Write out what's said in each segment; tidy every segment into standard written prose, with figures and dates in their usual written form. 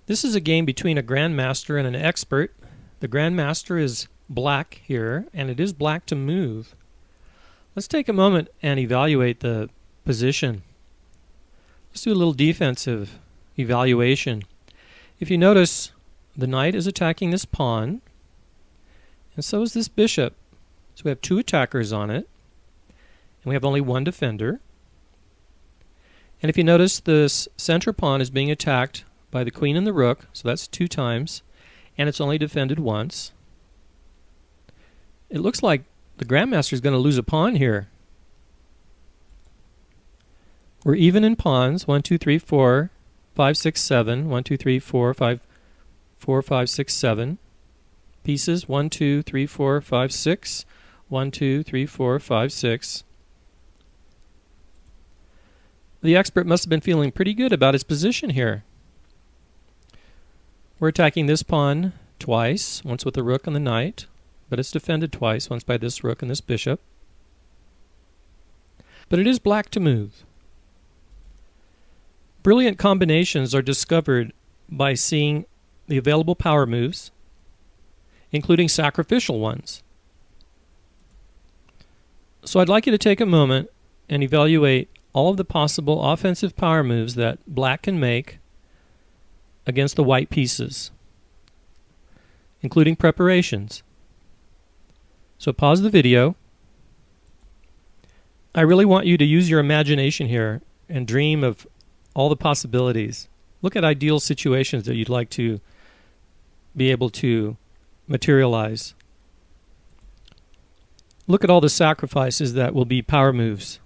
This is a game between a grandmaster and an expert. The grandmaster is black here, and it is black to move. Let's take a moment and evaluate the position. Let's do a little defensive evaluation. If you notice, the knight is attacking this pawn, and so is this bishop. So we have two attackers on it, and we have only one defender. And if you notice, this center pawn is being attacked by the queen and the rook, so that's 2 times, and it's only defended once. It looks like the grandmaster is going to lose a pawn here. We're even in pawns. 1, 2, 3, 4, 5, 6, 7. 1, 2, 3, 4, 5, 4, 5, 6, 7. Pieces 1, 2, 3, 4, 5, 6. 1, 2, 3, 4, 5, 6. The expert must have been feeling pretty good about his position here. We're attacking this pawn twice, once with the rook and the knight, but it's defended twice, once by this rook and this bishop. But it is black to move. Brilliant combinations are discovered by seeing the available power moves, including sacrificial ones. So I'd like you to take a moment and evaluate all of the possible offensive power moves that black can make against the white pieces, including preparations. So pause the video. I really want you to use your imagination here and dream of all the possibilities. Look at ideal situations that you'd like to be able to materialize. Look at all the sacrifices that will be power moves.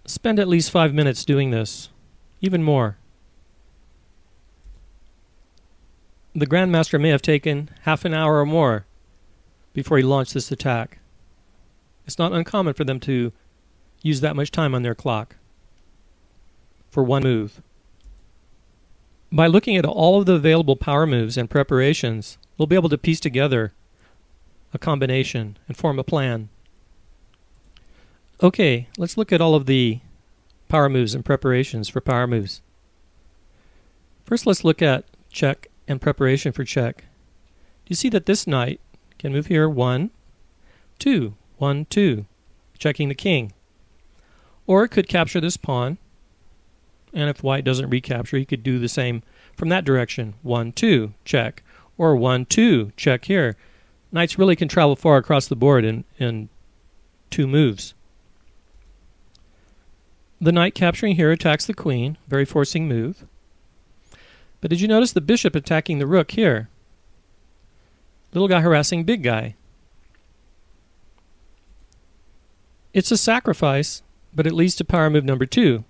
Spend at least 5 minutes doing this, even more. The grandmaster may have taken half an hour or more before he launched this attack. It's not uncommon for them to use that much time on their clock for one move. By looking at all of the available power moves and preparations, we'll be able to piece together a combination and form a plan. Okay, let's look at all of the power moves and preparations for power moves. First, let's look at check and preparation for check. Do you see that this knight can move here 1, 2, 1, 2, checking the king. Or it could capture this pawn, and if white doesn't recapture, he could do the same from that direction. 1, 2, check. Or 1, 2, check here. Knights really can travel far across the board in 2 moves. The knight capturing here attacks the queen, very forcing move. But did you notice the bishop attacking the rook here? Little guy harassing big guy. It's a sacrifice, but it leads to power move number 2.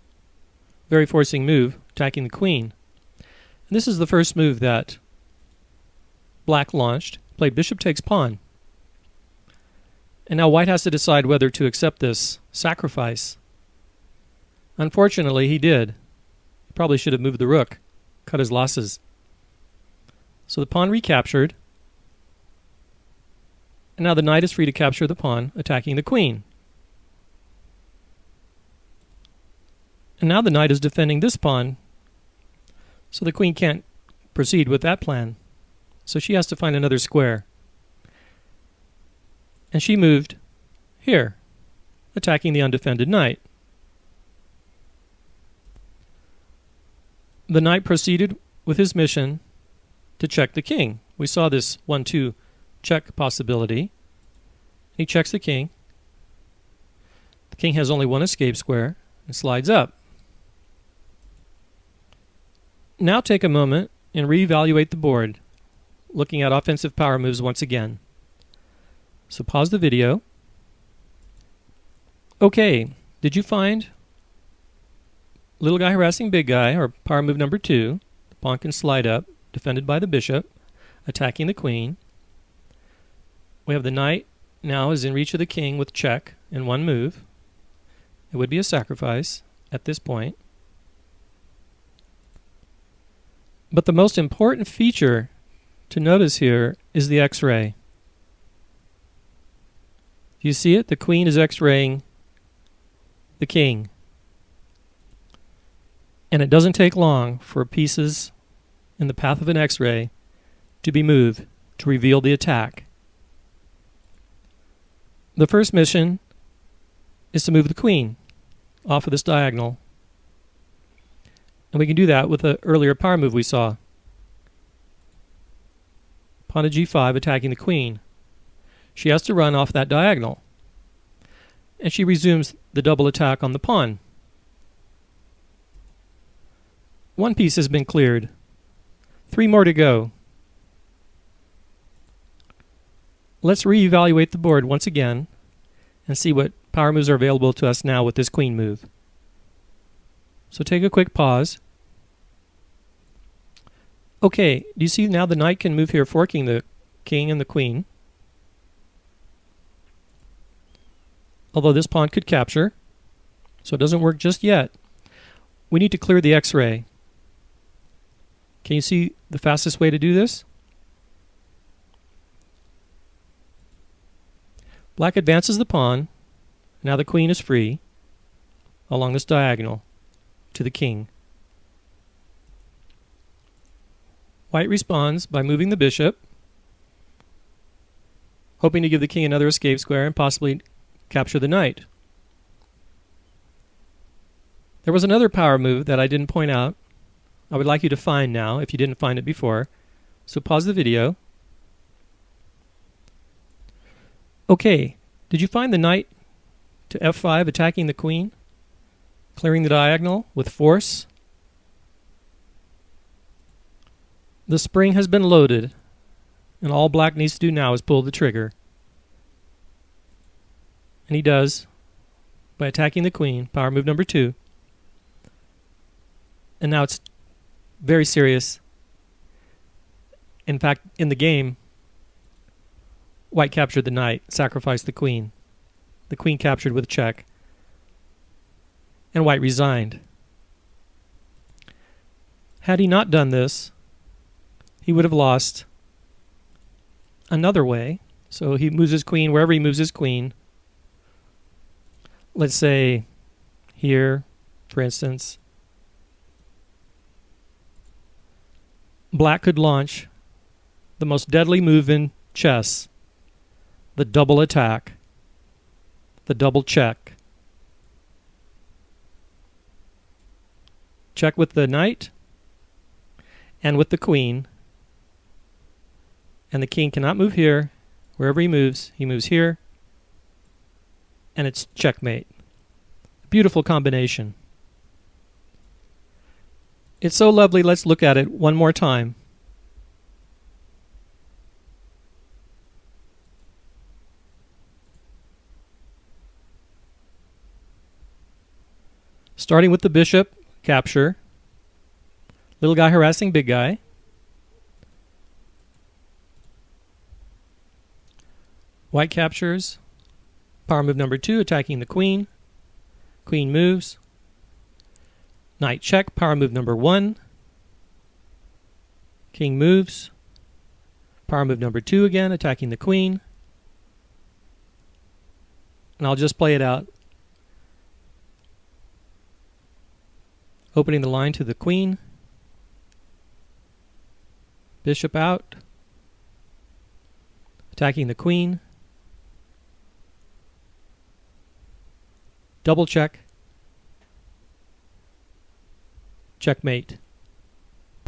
Very forcing move, attacking the queen. And this is the first move that black launched. Played bishop takes pawn. And now white has to decide whether to accept this sacrifice. Unfortunately, he did. He probably should have moved the rook, cut his losses. So the pawn recaptured. And now the knight is free to capture the pawn, attacking the queen. And now the knight is defending this pawn, so the queen can't proceed with that plan. So she has to find another square. And she moved here, attacking the undefended knight. The knight proceeded with his mission to check the king. We saw this 1, 2 check possibility. He checks the king. The king has only one escape square and slides up. Now take a moment and reevaluate the board, looking at offensive power moves once again. So pause the video. Okay, did you find little guy harassing big guy, or power move number 2? The pawn can slide up, defended by the bishop, attacking the queen. We have the knight now is in reach of the king with check in one move. It would be a sacrifice at this point. But the most important feature to notice here is the X-ray. You see it? The queen is X-raying the king. And it doesn't take long for pieces in the path of an X-ray to be moved to reveal the attack. The first mission is to move the queen off of this diagonal. And we can do that with the earlier power move we saw. Pawn to g5 attacking the queen. She has to run off that diagonal. And she resumes the double attack on the pawn. One piece has been cleared. 3 more to go. Let's reevaluate the board once again and see what power moves are available to us now with this queen move. So take a quick pause. Okay, do you see now the knight can move here, forking the king and the queen? Although this pawn could capture, so it doesn't work just yet. We need to clear the X-ray. Can you see the fastest way to do this? Black advances the pawn. Now the queen is free along this diagonal to the king. White responds by moving the bishop, hoping to give the king another escape square and possibly capture the knight. There was another power move that I didn't point out. I would like you to find now if you didn't find it before. So pause the video. Okay, did you find the knight to f5 attacking the queen? Clearing the diagonal with force? The spring has been loaded, and all black needs to do now is pull the trigger. And he does by attacking the queen, power move number 2. And now it's very serious. In fact, in the game, white captured the knight, sacrificed the queen. The queen captured with a check. And white resigned. Had he not done this, he would have lost another way. So he moves his queen wherever he moves his queen. Let's say here, for instance. Black could launch the most deadly move in chess, the double attack, the double check. Check with the knight and with the queen. And the king cannot move here. Wherever he moves here. And it's checkmate. Beautiful combination. It's so lovely, let's look at it one more time. Starting with the bishop, capture. Little guy harassing big guy. White captures. Power move number 2, attacking the queen. Queen moves. Knight check, power move number 1. King moves. Power move number 2 again, attacking the queen. And I'll just play it out. Opening the line to the queen. Bishop out. Attacking the queen. Double check. Checkmate.